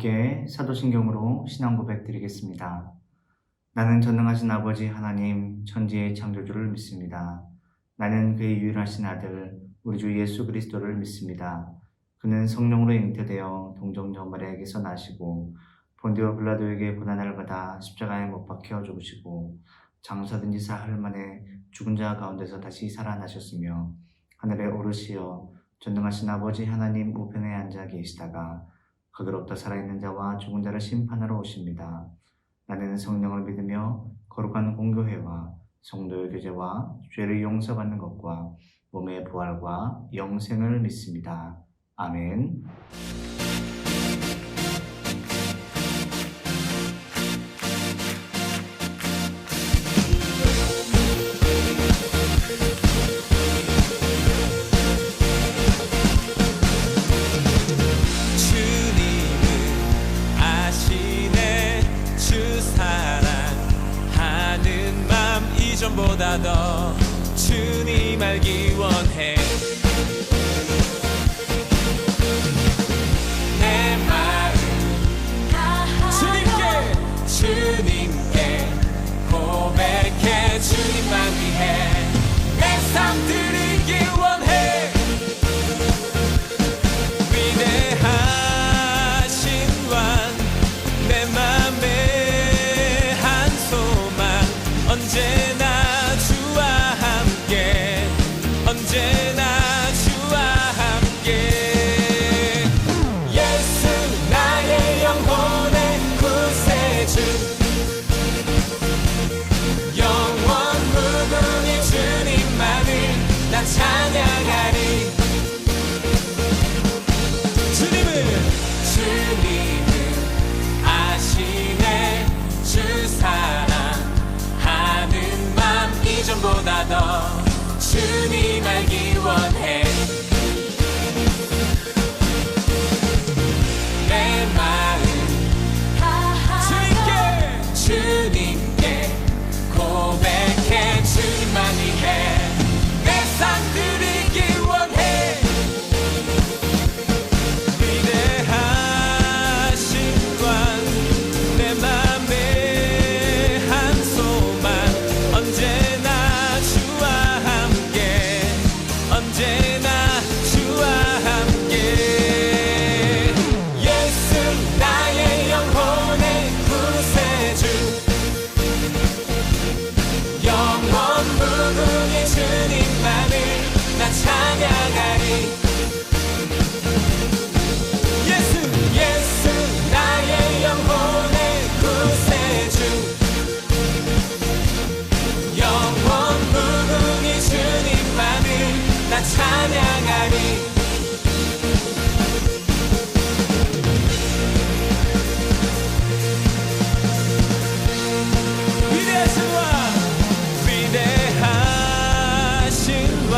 함께 사도신경으로 신앙 고백 드리겠습니다. 나는 전능하신 아버지 하나님 천지의 창조주를 믿습니다. 나는 그의 유일하신 아들 우리 주 예수 그리스도를 믿습니다. 그는 성령으로 잉태되어 동정녀 마리아에게서 나시고 본디오 빌라도에게 고난을 받아 십자가에 못 박혀 죽으시고 장사된 지 사흘 만에 죽은 자 가운데서 다시 살아나셨으며 하늘에 오르시어 전능하신 아버지 하나님 우편에 앉아 계시다가 거기로부터 살아있는 자와 죽은 자를 심판하러 오십니다. 나는 성령을 믿으며 거룩한 공교회와 성도의 교제와 죄를 용서받는 것과 몸의 부활과 영생을 믿습니다. 아멘. 보다 더 주님 알기 원해. 내 마음 주님께 고백해. 주님만 위해 내 삶 드리기 원해. 위대하신 왕 내 맘에 한 소망 언제나 언제나 주와 함께. 예수 나의 영혼의 구세주 영원 무궁히 주님만을 나 찬양하리. 주님은 아시네. 주 사랑하는 맘 이전보다 더 주님 알기 원해. 내 마음 주님께 고백해. 주님만 위해 내 삶 드리기 원해. 위대하신 왕 내 맘에 한 소망 언제나 주와 언제나 주와 함께. 예수 나의 영혼의 구세주 영원 무궁히 주님만을 나 찬양하리. 예수 나의 영혼의 구세주 영원 무궁히 주님만을 나 찬양하리. 위대하신 왕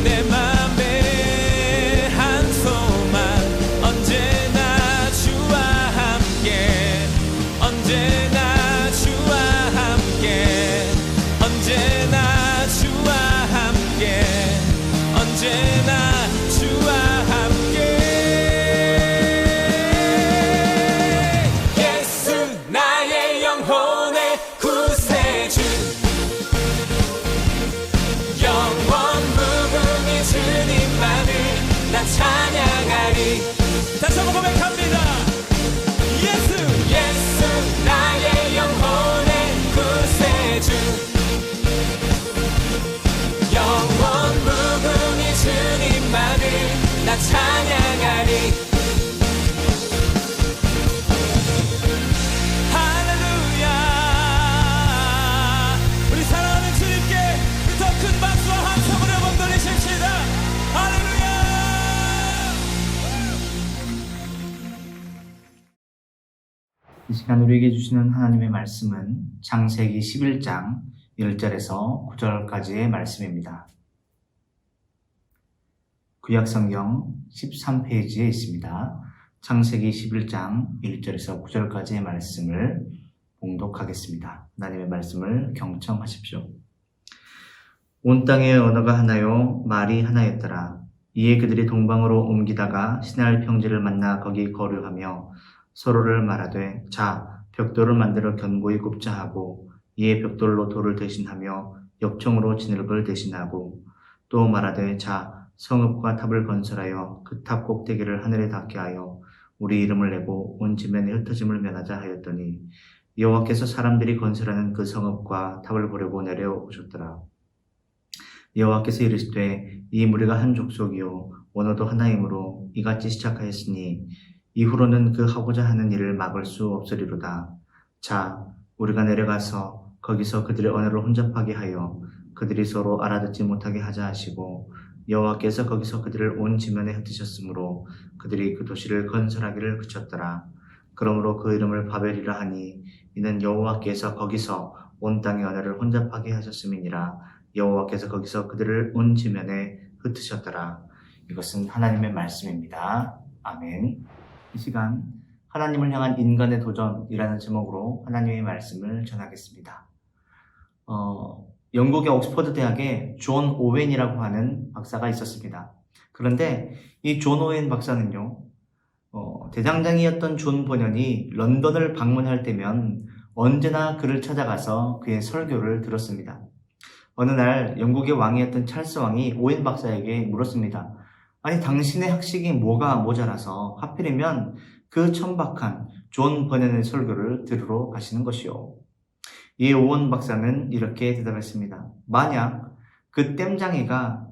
내 맘에 한 소망 언제나 주와 함께. 언제나 주와 함께. 언제나 주와 함께. 언제나 주와 함께. 예수 나의 영혼의 구세주 영원 무궁히 주님만을 나 찬양하리. 다시 한번 고백합니다. 예수 나의 영혼의 구세주 영원 무궁히 주님만을 나 찬양하리. 할렐루야. 우리 사랑하는 주님께 더 큰 박수와 함성으로 영광 돌리십시다. 할렐루야. 이 시간 우리에게 주시는 하나님의 말씀은 창세기 11장 1절에서 9절까지의 말씀입니다. 구약성경 13페이지에 있습니다. 창세기 11장 1절에서 9절까지의 말씀을 봉독하겠습니다. 하나님의 말씀을 경청하십시오. 온 땅의 언어가 하나요 말이 하나였더라. 이에 그들이 동방으로 옮기다가 시날 평지를 만나 거기 거류하며 서로를 말하되 자 벽돌을 만들어 견고히 굽자 하고 이에 벽돌로 돌을 대신하며 역청으로 진흙을 대신하고 또 말하되 자 성읍과 탑을 건설하여 그 탑 꼭대기를 하늘에 닿게 하여 우리 이름을 내고 온 지면에 흩어짐을 면하자 하였더니 여호와께서 사람들이 건설하는 그 성읍과 탑을 보려고 내려오셨더라. 여호와께서 이르시되 이 무리가 한 족속이요 언어도 하나이므로 이같이 시작하였으니 이후로는 그 하고자 하는 일을 막을 수 없으리로다. 자 우리가 내려가서 거기서 그들의 언어를 혼잡하게 하여 그들이 서로 알아듣지 못하게 하자 하시고 여호와께서 거기서 그들을 온 지면에 흩으셨으므로 그들이 그 도시를 건설하기를 그쳤더라. 그러므로 그 이름을 바벨이라 하니 이는 여호와께서 거기서 온 땅의 언어를 혼잡하게 하셨음이니라. 여호와께서 거기서 그들을 온 지면에 흩으셨더라. 이것은 하나님의 말씀입니다. 아멘. 이 시간 하나님을 향한 인간의 도전이라는 제목으로 하나님의 말씀을 전하겠습니다. 영국의 옥스퍼드 대학에 존 오웬이라고 하는 박사가 있었습니다. 그런데 이 존 오웬 박사는요, 대장장이었던 존 번연이 런던을 방문할 때면 언제나 그를 찾아가서 그의 설교를 들었습니다. 어느 날 영국의 왕이었던 찰스 왕이 오웬 박사에게 물었습니다. 아니 당신의 학식이 뭐가 모자라서 하필이면 그 천박한 존 번연의 설교를 들으러 가시는 것이요. 이 오웬 박사는 이렇게 대답했습니다. 만약 그 땜장이가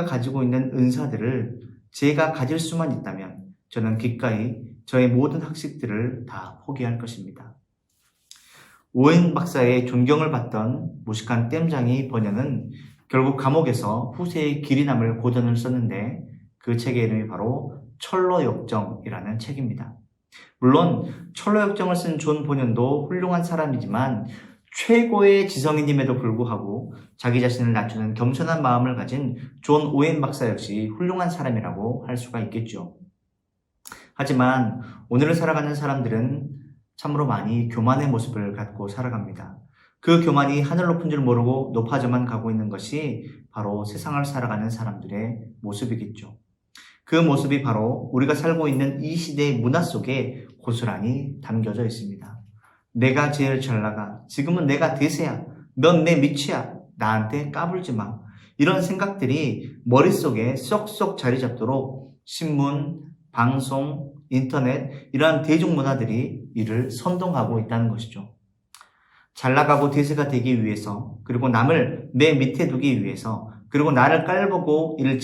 가지고 있는 은사들을 제가 가질 수만 있다면 저는 기꺼이 저의 모든 학식들을 다 포기할 것입니다. 오웬 박사의 존경을 받던 무식한 땜장이 번연은 결국 감옥에서 후세의 길이 남을 고전을 썼는데 그 책의 이름이 바로 철로역정이라는 책입니다. 물론 철로역정을 쓴 존 번연도 훌륭한 사람이지만 최고의 지성인임에도 불구하고 자기 자신을 낮추는 겸손한 마음을 가진 존 오웬 박사 역시 훌륭한 사람이라고 할 수가 있겠죠. 하지만 오늘을 살아가는 사람들은 참으로 많이 교만의 모습을 갖고 살아갑니다. 그 교만이 하늘 높은 줄 모르고 높아져만 가고 있는 것이 바로 세상을 살아가는 사람들의 모습이겠죠. 그 모습이 바로 우리가 살고 있는 이 시대의 문화 속에 고스란히 담겨져 있습니다. 내가 제일 잘 나가. 지금은 내가 대세야. 넌 내 밑이야. 나한테 까불지 마. 이런 생각들이 머릿속에 쏙쏙 자리 잡도록 신문, 방송, 인터넷 이러한 대중문화들이 이를 선동하고 있다는 것이죠. 잘 나가고 대세가 되기 위해서, 그리고 남을 내 밑에 두기 위해서, 그리고 나를 깔보고 이를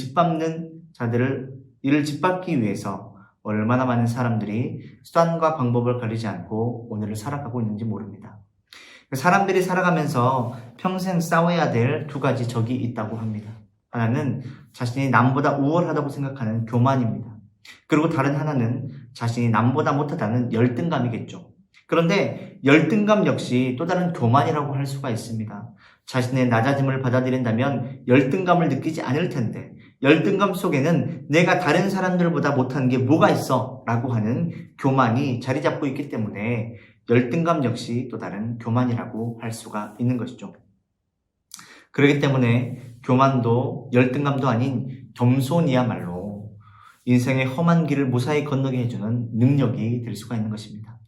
짓밟기 위해서 얼마나 많은 사람들이 수단과 방법을 가리지 않고 오늘을 살아가고 있는지 모릅니다. 사람들이 살아가면서 평생 싸워야 될 두 가지 적이 있다고 합니다. 하나는 자신이 남보다 우월하다고 생각하는 교만입니다. 그리고 다른 하나는 자신이 남보다 못하다는 열등감이겠죠. 그런데 열등감 역시 또 다른 교만이라고 할 수가 있습니다. 자신의 낮아짐을 받아들인다면 열등감을 느끼지 않을 텐데 열등감 속에는 내가 다른 사람들보다 못한 게 뭐가 있어? 라고 하는 교만이 자리 잡고 있기 때문에 열등감 역시 또 다른 교만이라고 할 수가 있는 것이죠. 그렇기 때문에 교만도 열등감도 아닌 겸손이야말로 인생의 험한 길을 무사히 건너게 해주는 능력이 될 수가 있는 것입니다.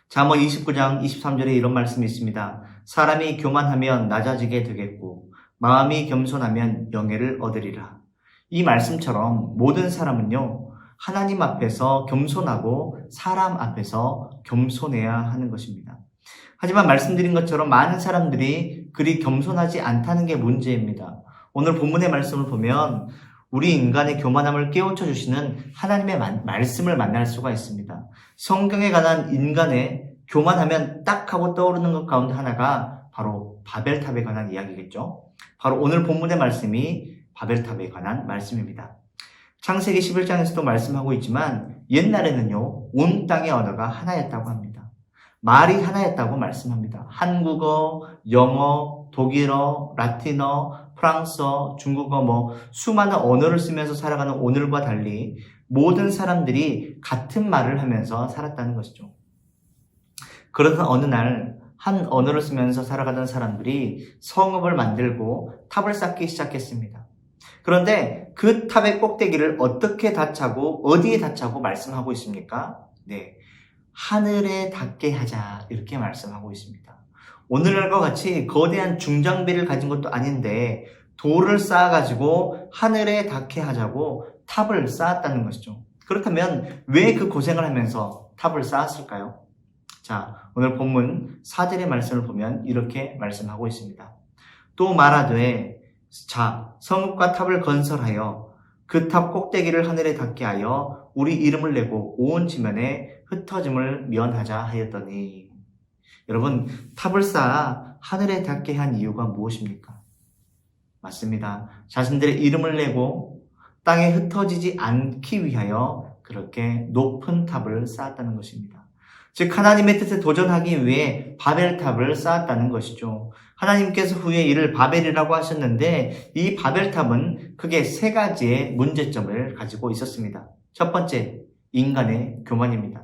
잠언 29장 23절에 이런 말씀이 있습니다. 사람이 교만하면 낮아지게 되겠고 마음이 겸손하면 영예를 얻으리라. 이 말씀처럼 모든 사람은요, 하나님 앞에서 겸손하고 사람 앞에서 겸손해야 하는 것입니다. 하지만 말씀드린 것처럼 많은 사람들이 그리 겸손하지 않다는 게 문제입니다. 오늘 본문의 말씀을 보면 우리 인간의 교만함을 깨우쳐 주시는 하나님의 말씀을 만날 수가 있습니다. 성경에 관한 인간의 교만하면 딱 하고 떠오르는 것 가운데 하나가 바로 바벨탑에 관한 이야기겠죠. 바로 오늘 본문의 말씀이 바벨탑에 관한 말씀입니다. 창세기 11장에서도 말씀하고 있지만 옛날에는요, 온 땅의 언어가 하나였다고 합니다. 말이 하나였다고 말씀합니다. 한국어, 영어, 독일어, 라틴어, 프랑스어, 중국어 수많은 언어를 쓰면서 살아가는 오늘과 달리 모든 사람들이 같은 말을 하면서 살았다는 것이죠. 그러던 어느 날 한 언어를 쓰면서 살아가던 사람들이 성읍을 만들고 탑을 쌓기 시작했습니다. 그런데 그 탑의 꼭대기를 어떻게 닫자고 어디에 닫자고 말씀하고 있습니까? 네, 하늘에 닿게 하자 이렇게 말씀하고 있습니다. 오늘날과 같이 거대한 중장비를 가진 것도 아닌데 돌을 쌓아가지고 하늘에 닿게 하자고 탑을 쌓았다는 것이죠. 그렇다면 왜 그 고생을 하면서 탑을 쌓았을까요? 자, 오늘 본문 4절의 말씀을 보면 이렇게 말씀하고 있습니다. 또 말하되 자, 성읍과 탑을 건설하여 그 탑 꼭대기를 하늘에 닿게 하여 우리 이름을 내고 온 지면에 흩어짐을 면하자 하였더니. 여러분, 탑을 쌓아 하늘에 닿게 한 이유가 무엇입니까? 맞습니다. 자신들의 이름을 내고 땅에 흩어지지 않기 위하여 그렇게 높은 탑을 쌓았다는 것입니다. 즉 하나님의 뜻에 도전하기 위해 바벨탑을 쌓았다는 것이죠. 하나님께서 후에 이를 바벨이라고 하셨는데 이 바벨탑은 크게 세 가지의 문제점을 가지고 있었습니다. 첫 번째, 인간의 교만입니다.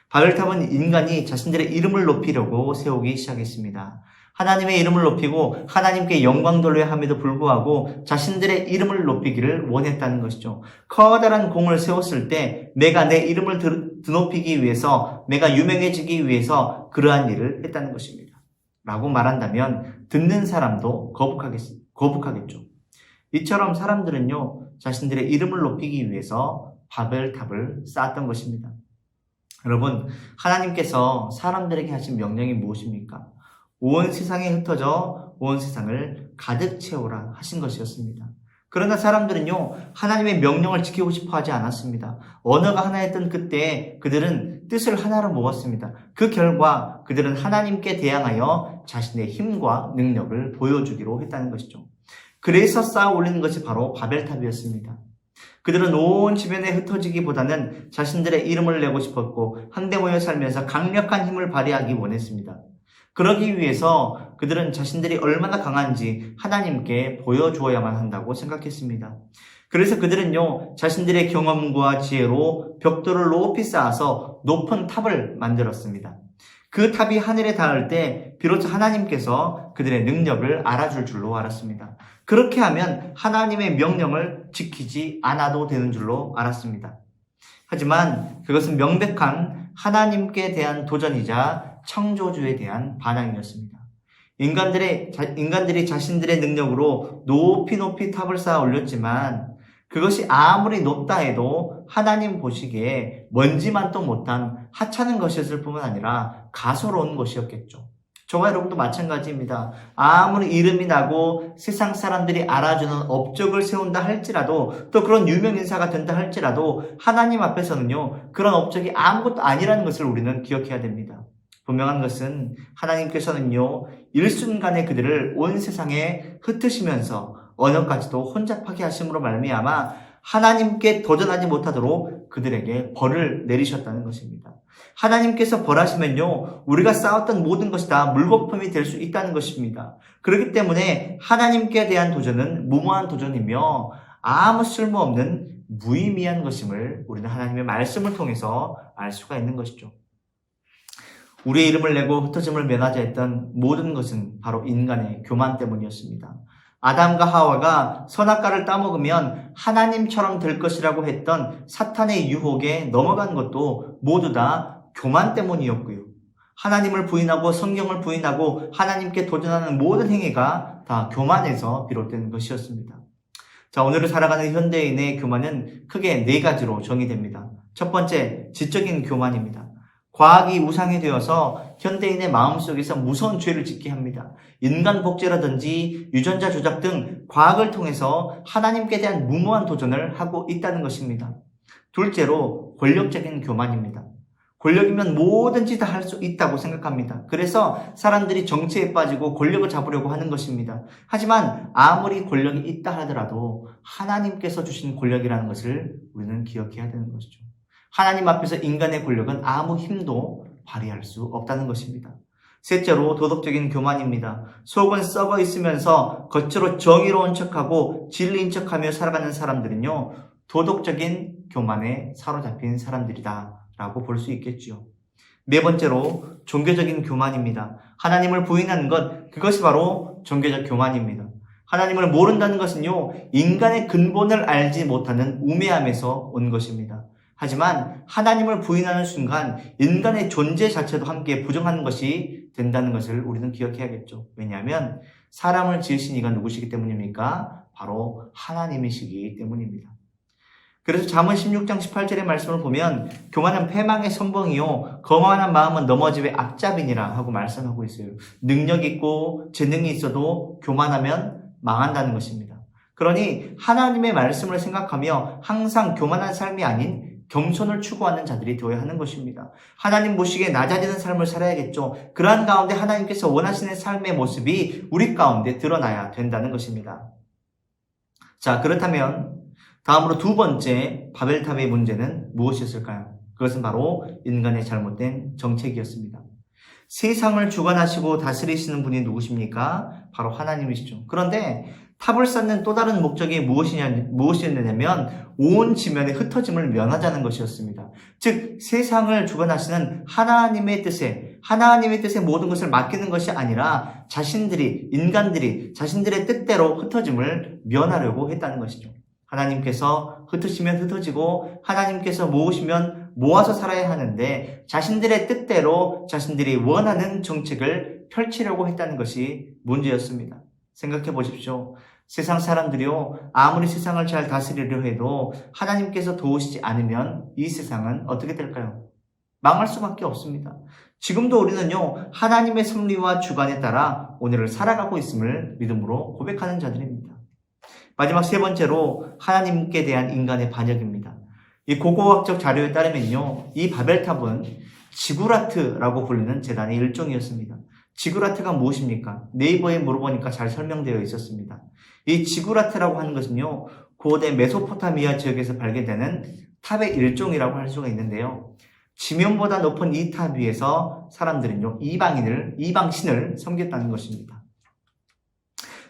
바벨탑은 인간이 자신들의 이름을 높이려고 세우기 시작했습니다. 하나님의 이름을 높이고 하나님께 영광 돌려야 함에도 불구하고 자신들의 이름을 높이기를 원했다는 것이죠. 커다란 공을 세웠을 때 내가 내 이름을 드높이기 위해서, 내가 유명해지기 위해서 그러한 일을 했다는 것입니다. 라고 말한다면 듣는 사람도 거북하겠죠. 이처럼 사람들은요, 자신들의 이름을 높이기 위해서 바벨탑을 쌓았던 것입니다. 여러분, 하나님께서 사람들에게 하신 명령이 무엇입니까? 온 세상에 흩어져 온 세상을 가득 채우라 하신 것이었습니다. 그러나 사람들은요, 하나님의 명령을 지키고 싶어 하지 않았습니다. 언어가 하나였던 그때 그들은 뜻을 하나로 모았습니다. 그 결과 그들은 하나님께 대항하여 자신의 힘과 능력을 보여주기로 했다는 것이죠. 그래서 쌓아 올리는 것이 바로 바벨탑이었습니다. 그들은 온 주변에 흩어지기보다는 자신들의 이름을 내고 싶었고 한데 모여 살면서 강력한 힘을 발휘하기 원했습니다. 그러기 위해서 그들은 자신들이 얼마나 강한지 하나님께 보여주어야만 한다고 생각했습니다. 그래서 그들은요, 자신들의 경험과 지혜로 벽돌을 높이 쌓아서 높은 탑을 만들었습니다. 그 탑이 하늘에 닿을 때 비로소 하나님께서 그들의 능력을 알아줄 줄로 알았습니다. 그렇게 하면 하나님의 명령을 지키지 않아도 되는 줄로 알았습니다. 하지만 그것은 명백한 하나님께 대한 도전이자 창조주에 대한 반항이었습니다. 인간들이 자신들의 능력으로 높이 탑을 쌓아 올렸지만 그것이 아무리 높다 해도 하나님 보시기에 먼지만도 못한 하찮은 것이었을 뿐만 아니라 가소로운 것이었겠죠. 저와 여러분도 마찬가지입니다. 아무리 이름이 나고 세상 사람들이 알아주는 업적을 세운다 할지라도 또 그런 유명 인사가 된다 할지라도 하나님 앞에서는요, 그런 업적이 아무것도 아니라는 것을 우리는 기억해야 됩니다. 분명한 것은 하나님께서는요, 일순간에 그들을 온 세상에 흩으시면서 언어까지도 혼잡하게 하심으로 말미암아 하나님께 도전하지 못하도록 그들에게 벌을 내리셨다는 것입니다. 하나님께서 벌하시면요, 우리가 쌓았던 모든 것이 다 물거품이 될 수 있다는 것입니다. 그렇기 때문에 하나님께 대한 도전은 무모한 도전이며 아무 쓸모없는 무의미한 것임을 우리는 하나님의 말씀을 통해서 알 수가 있는 것이죠. 우리의 이름을 내고 흩어짐을 면하자 했던 모든 것은 바로 인간의 교만 때문이었습니다. 아담과 하와가 선악과를 따먹으면 하나님처럼 될 것이라고 했던 사탄의 유혹에 넘어간 것도 모두 다 교만 때문이었고요. 하나님을 부인하고 성경을 부인하고 하나님께 도전하는 모든 행위가 다 교만에서 비롯된 것이었습니다. 자, 오늘을 살아가는 현대인의 교만은 크게 네 가지로 정의됩니다. 첫 번째, 지적인 교만입니다. 과학이 우상이 되어서 현대인의 마음속에서 무서운 죄를 짓게 합니다. 인간 복제라든지 유전자 조작 등 과학을 통해서 하나님께 대한 무모한 도전을 하고 있다는 것입니다. 둘째로 권력적인 교만입니다. 권력이면 뭐든지 다 할 수 있다고 생각합니다. 그래서 사람들이 정치에 빠지고 권력을 잡으려고 하는 것입니다. 하지만 아무리 권력이 있다 하더라도 하나님께서 주신 권력이라는 것을 우리는 기억해야 되는 것이죠. 하나님 앞에서 인간의 권력은 아무 힘도 발휘할 수 없다는 것입니다. 셋째로 도덕적인 교만입니다. 속은 썩어 있으면서 겉으로 정의로운 척하고 진리인 척하며 살아가는 사람들은요, 도덕적인 교만에 사로잡힌 사람들이다 라고 볼 수 있겠지요. 네 번째로 종교적인 교만입니다. 하나님을 부인하는 것, 그것이 바로 종교적 교만입니다. 하나님을 모른다는 것은요, 인간의 근본을 알지 못하는 우매함에서 온 것입니다. 하지만 하나님을 부인하는 순간 인간의 존재 자체도 함께 부정하는 것이 된다는 것을 우리는 기억해야겠죠. 왜냐하면 사람을 지으신 이가 누구시기 때문입니까? 바로 하나님이시기 때문입니다. 그래서 잠언 16장 18절의 말씀을 보면 교만은 패망의 선봉이요 거만한 마음은 넘어짐의 앞잡이니라 하고 말씀하고 있어요. 능력 있고 재능이 있어도 교만하면 망한다는 것입니다. 그러니 하나님의 말씀을 생각하며 항상 교만한 삶이 아닌 겸손을 추구하는 자들이 되어야 하는 것입니다. 하나님 보시기에 낮아지는 삶을 살아야겠죠. 그러한 가운데 하나님께서 원하시는 삶의 모습이 우리 가운데 드러나야 된다는 것입니다. 자, 그렇다면 다음으로 두 번째 바벨탑의 문제는 무엇이었을까요? 그것은 바로 인간의 잘못된 정책이었습니다. 세상을 주관하시고 다스리시는 분이 누구십니까? 바로 하나님이시죠. 그런데 탑을 쌓는 또 다른 목적이 무엇이었느냐면 온 지면의 흩어짐을 면하자는 것이었습니다. 즉 세상을 주관하시는 하나님의 뜻에 모든 것을 맡기는 것이 아니라 인간들이 자신들의 뜻대로 흩어짐을 면하려고 했다는 것이죠. 하나님께서 흩으시면 흩어지고 하나님께서 모으시면 모아서 살아야 하는데 자신들의 뜻대로 자신들이 원하는 정책을 펼치려고 했다는 것이 문제였습니다. 생각해 보십시오. 세상 사람들이요, 아무리 세상을 잘 다스리려 해도 하나님께서 도우시지 않으면 이 세상은 어떻게 될까요? 망할 수밖에 없습니다. 지금도 우리는요, 하나님의 섭리와 주관에 따라 오늘을 살아가고 있음을 믿음으로 고백하는 자들입니다. 마지막 세 번째로 하나님께 대한 인간의 반역입니다. 이 고고학적 자료에 따르면요, 이 바벨탑은 지구라트라고 불리는 제단의 일종이었습니다. 지구라트가 무엇입니까? 네이버에 물어보니까 잘 설명되어 있었습니다. 이 지구라트라고 하는 것은요, 고대 메소포타미아 지역에서 발견되는 탑의 일종이라고 할 수가 있는데요. 지면보다 높은 이 탑 위에서 사람들은요, 이방신을 섬겼다는 것입니다.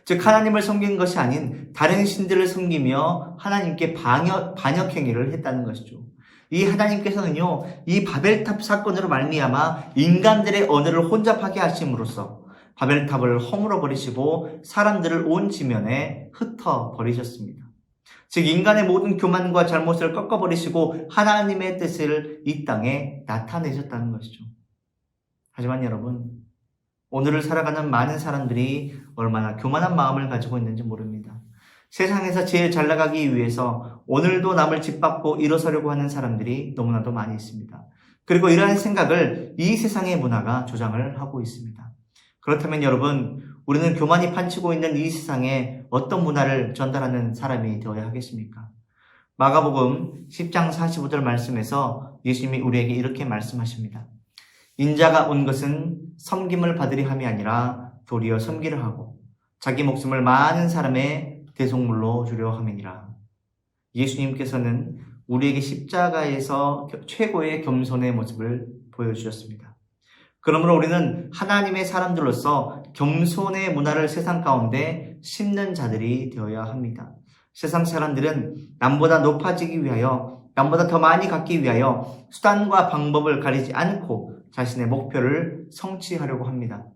즉 하나님을 섬긴 것이 아닌 다른 신들을 섬기며 하나님께 반역 행위를 했다는 것이죠. 이 하나님께서는요, 이 바벨탑 사건으로 말미암아 인간들의 언어를 혼잡하게 하심으로써 바벨탑을 허물어 버리시고 사람들을 온 지면에 흩어 버리셨습니다. 즉 인간의 모든 교만과 잘못을 꺾어 버리시고 하나님의 뜻을 이 땅에 나타내셨다는 것이죠. 하지만 여러분, 오늘을 살아가는 많은 사람들이 얼마나 교만한 마음을 가지고 있는지 모릅니다. 세상에서 제일 잘 나가기 위해서 오늘도 남을 짓밟고 일어서려고 하는 사람들이 너무나도 많이 있습니다. 그리고 이러한 생각을 이 세상의 문화가 조장을 하고 있습니다. 그렇다면 여러분, 우리는 교만이 판치고 있는 이 세상에 어떤 문화를 전달하는 사람이 되어야 하겠습니까? 마가복음 10장 45절 말씀에서 예수님이 우리에게 이렇게 말씀하십니다. 인자가 온 것은 섬김을 받으려 함이 아니라 도리어 섬기려 하고 자기 목숨을 많은 사람의 대속물로 주려 함이니라. 예수님께서는 우리에게 십자가에서 최고의 겸손의 모습을 보여주셨습니다. 그러므로 우리는 하나님의 사람들로서 겸손의 문화를 세상 가운데 심는 자들이 되어야 합니다. 세상 사람들은 남보다 높아지기 위하여, 남보다 더 많이 갖기 위하여 수단과 방법을 가리지 않고 자신의 목표를 성취하려고 합니다.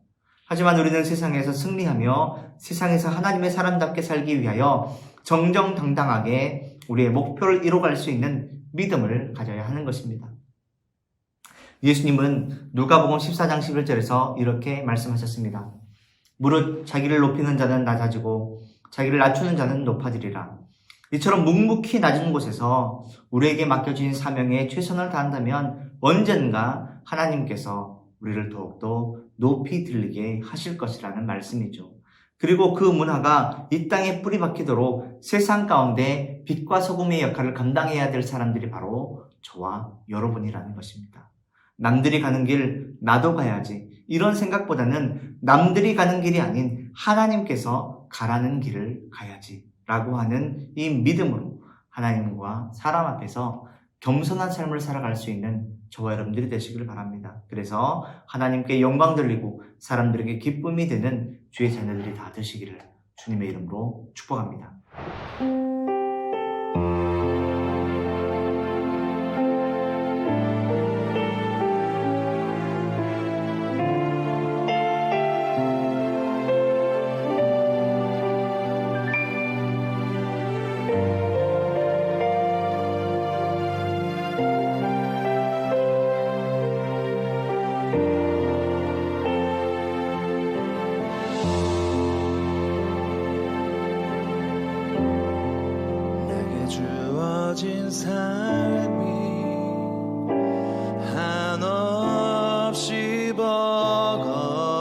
하지만 우리는 세상에서 승리하며 세상에서 하나님의 사람답게 살기 위하여 정정당당하게 우리의 목표를 이뤄갈 수 있는 믿음을 가져야 하는 것입니다. 예수님은 누가복음 14장 11절에서 이렇게 말씀하셨습니다. 무릇 자기를 높이는 자는 낮아지고 자기를 낮추는 자는 높아지리라. 이처럼 묵묵히 낮은 곳에서 우리에게 맡겨진 사명에 최선을 다한다면 언젠가 하나님께서 우리를 더욱더 높이 들리게 하실 것이라는 말씀이죠. 그리고 그 문화가 이 땅에 뿌리 박히도록 세상 가운데 빛과 소금의 역할을 감당해야 될 사람들이 바로 저와 여러분이라는 것입니다. 남들이 가는 길 나도 가야지, 이런 생각보다는 남들이 가는 길이 아닌 하나님께서 가라는 길을 가야지 라고 하는 이 믿음으로 하나님과 사람 앞에서 겸손한 삶을 살아갈 수 있는 저와 여러분들이 되시기를 바랍니다. 그래서 하나님께 영광 돌리고 사람들에게 기쁨이 되는 주의 자녀들이 다 되시기를 주님의 이름으로 축복합니다. 주어진 삶이 한없이 버거워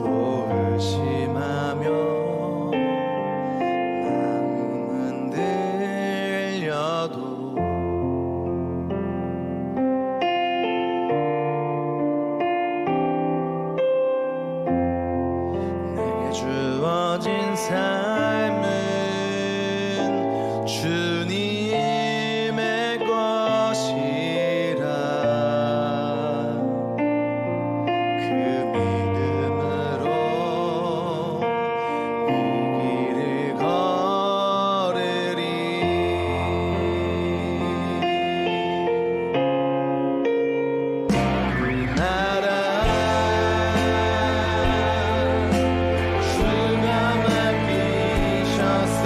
또 의심하며 마음은 들려도 내게 주어진 삶은 주님의 것이라 그 믿음으로 이 길을 걸으리 그 나라 주가 맡기셨으니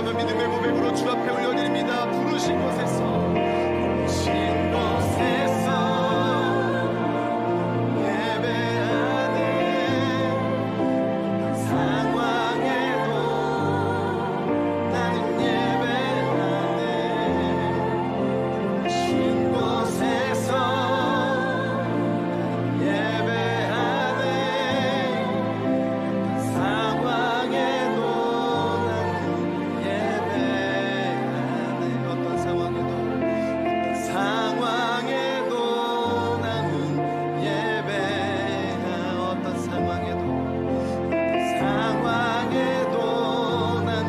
한번 믿음의 고백으로 주 앞에 올려드립니다. 부르신 곳에서 예배하네. 상황에도 나는 예배하네. 부르신 곳에서 예배하네. 상황에도 나는 예배하네. 어떤 상황에도 나는 예배하. 어떤 상황에도 나는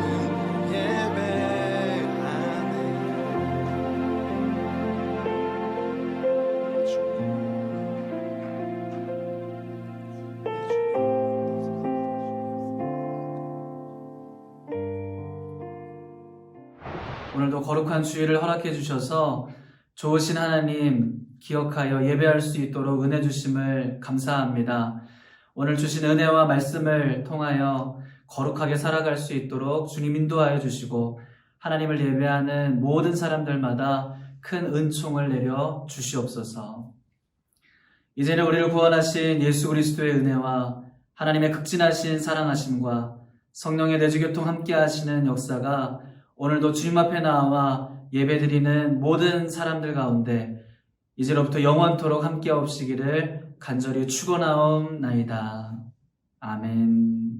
오늘도 거룩한 주일을 허락해 주셔서 좋으신 하나님 기억하여 예배할 수 있도록 은혜 주심을 감사합니다. 오늘 주신 은혜와 말씀을 통하여 거룩하게 살아갈 수 있도록 주님 인도하여 주시고 하나님을 예배하는 모든 사람들마다 큰 은총을 내려 주시옵소서. 이제는 우리를 구원하신 예수 그리스도의 은혜와 하나님의 극진하신 사랑하심과 성령의 내주교통 함께 하시는 역사가 오늘도 주님 앞에 나와 예배드리는 모든 사람들 가운데 이제로부터 영원토록 함께 없시기를 간절히 축원하옵나이다. 아멘.